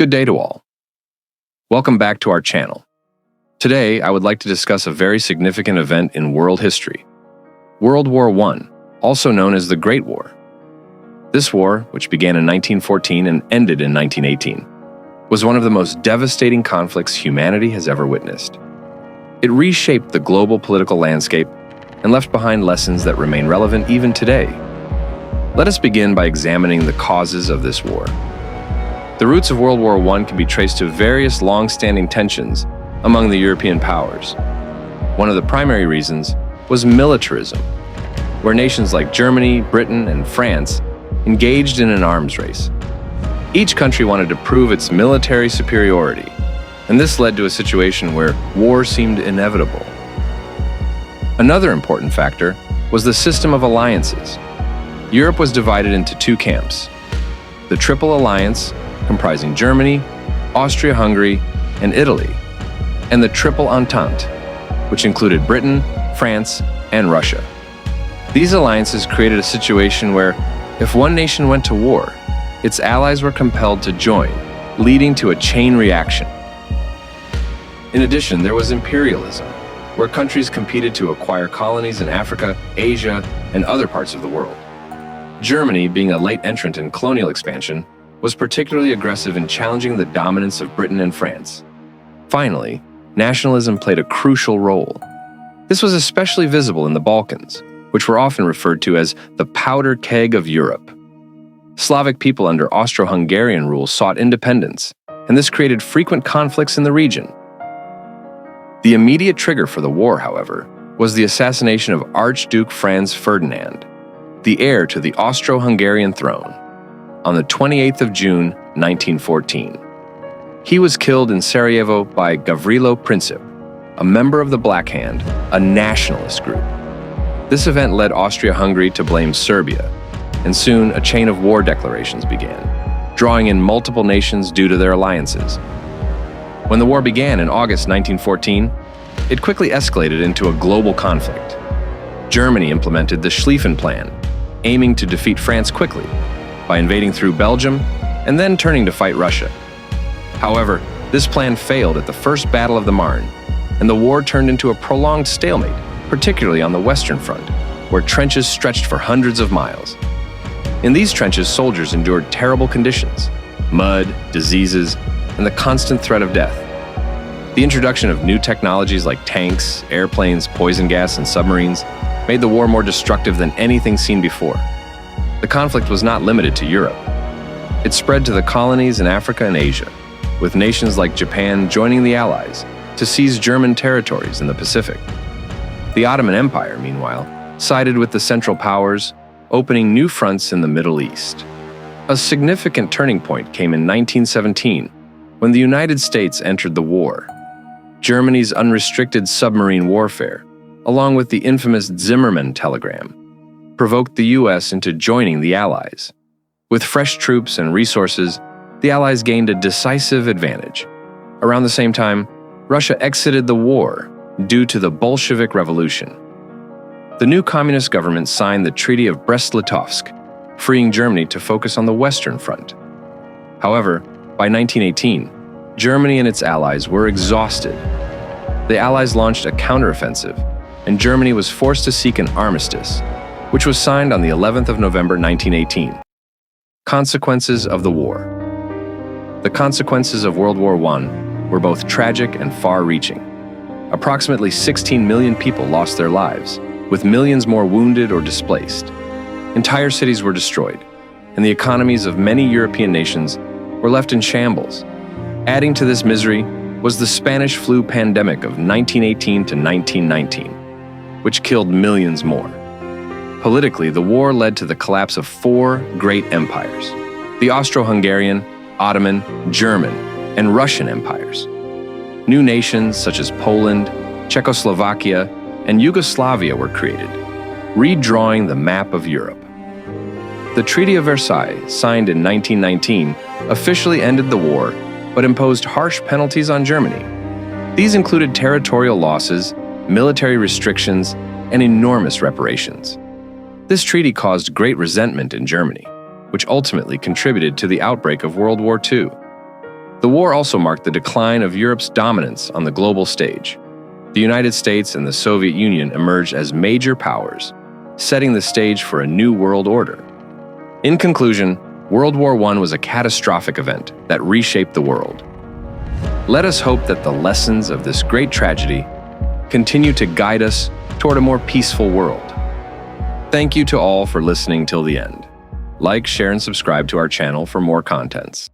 Good day to all. Welcome back to our channel. Today, I would like to discuss a very significant event in world history. World War I, also known as the Great War. This war, which began in 1914 and ended in 1918, was one of the most devastating conflicts humanity has ever witnessed. It reshaped the global political landscape and left behind lessons that remain relevant even today. Let us begin by examining the causes of this war. The roots of World War I can be traced to various long-standing tensions among the European powers. One of the primary reasons was militarism, where nations like Germany, Britain, and France engaged in an arms race. Each country wanted to prove its military superiority, and this led to a situation where war seemed inevitable. Another important factor was the system of alliances. Europe was divided into two camps: the Triple Alliance, comprising Germany, Austria-Hungary, and Italy, and the Triple Entente, which included Britain, France, and Russia. These alliances created a situation where, if one nation went to war, its allies were compelled to join, leading to a chain reaction. In addition, there was imperialism, where countries competed to acquire colonies in Africa, Asia, and other parts of the world. Germany, being a late entrant in colonial expansion, was particularly aggressive in challenging the dominance of Britain and France. Finally, nationalism played a crucial role. This was especially visible in the Balkans, which were often referred to as the powder keg of Europe. Slavic people under Austro-Hungarian rule sought independence, and this created frequent conflicts in the region. The immediate trigger for the war, however, was the assassination of Archduke Franz Ferdinand, the heir to the Austro-Hungarian throne, on the 28th of June, 1914. He was killed in Sarajevo by Gavrilo Princip, a member of the Black Hand, a nationalist group. This event led Austria-Hungary to blame Serbia, and soon a chain of war declarations began, drawing in multiple nations due to their alliances. When the war began in August 1914, it quickly escalated into a global conflict. Germany implemented the Schlieffen Plan, aiming to defeat France quickly by invading through Belgium and then turning to fight Russia. However, this plan failed at the First Battle of the Marne, and the war turned into a prolonged stalemate, particularly on the Western Front, where trenches stretched for hundreds of miles. In these trenches, soldiers endured terrible conditions: mud, diseases, and the constant threat of death. The introduction of new technologies like tanks, airplanes, poison gas, and submarines made the war more destructive than anything seen before. The conflict was not limited to Europe. It spread to the colonies in Africa and Asia, with nations like Japan joining the Allies to seize German territories in the Pacific. The Ottoman Empire, meanwhile, sided with the Central Powers, opening new fronts in the Middle East. A significant turning point came in 1917, when the United States entered the war. Germany's unrestricted submarine warfare, along with the infamous Zimmermann telegram, provoked the U.S. into joining the Allies. With fresh troops and resources, the Allies gained a decisive advantage. Around the same time, Russia exited the war due to the Bolshevik Revolution. The new communist government signed the Treaty of Brest-Litovsk, freeing Germany to focus on the Western Front. However, by 1918, Germany and its allies were exhausted. The Allies launched a counteroffensive, and Germany was forced to seek an armistice, which was signed on the 11th of November 1918. Consequences of the war. The consequences of World War I were both tragic and far-reaching. Approximately 16 million people lost their lives, with millions more wounded or displaced. Entire cities were destroyed, and the economies of many European nations were left in shambles. Adding to this misery was the Spanish flu pandemic of 1918 to 1919, which killed millions more. Politically, the war led to the collapse of four great empires: the Austro-Hungarian, Ottoman, German, and Russian empires. New nations such as Poland, Czechoslovakia, and Yugoslavia were created, redrawing the map of Europe. The Treaty of Versailles, signed in 1919, officially ended the war, but imposed harsh penalties on Germany. These included territorial losses, military restrictions, and enormous reparations. This treaty caused great resentment in Germany, which ultimately contributed to the outbreak of World War II. The war also marked the decline of Europe's dominance on the global stage. The United States and the Soviet Union emerged as major powers, setting the stage for a new world order. In conclusion, World War I was a catastrophic event that reshaped the world. Let us hope that the lessons of this great tragedy continue to guide us toward a more peaceful world. Thank you to all for listening till the end. Like, share, and subscribe to our channel for more contents.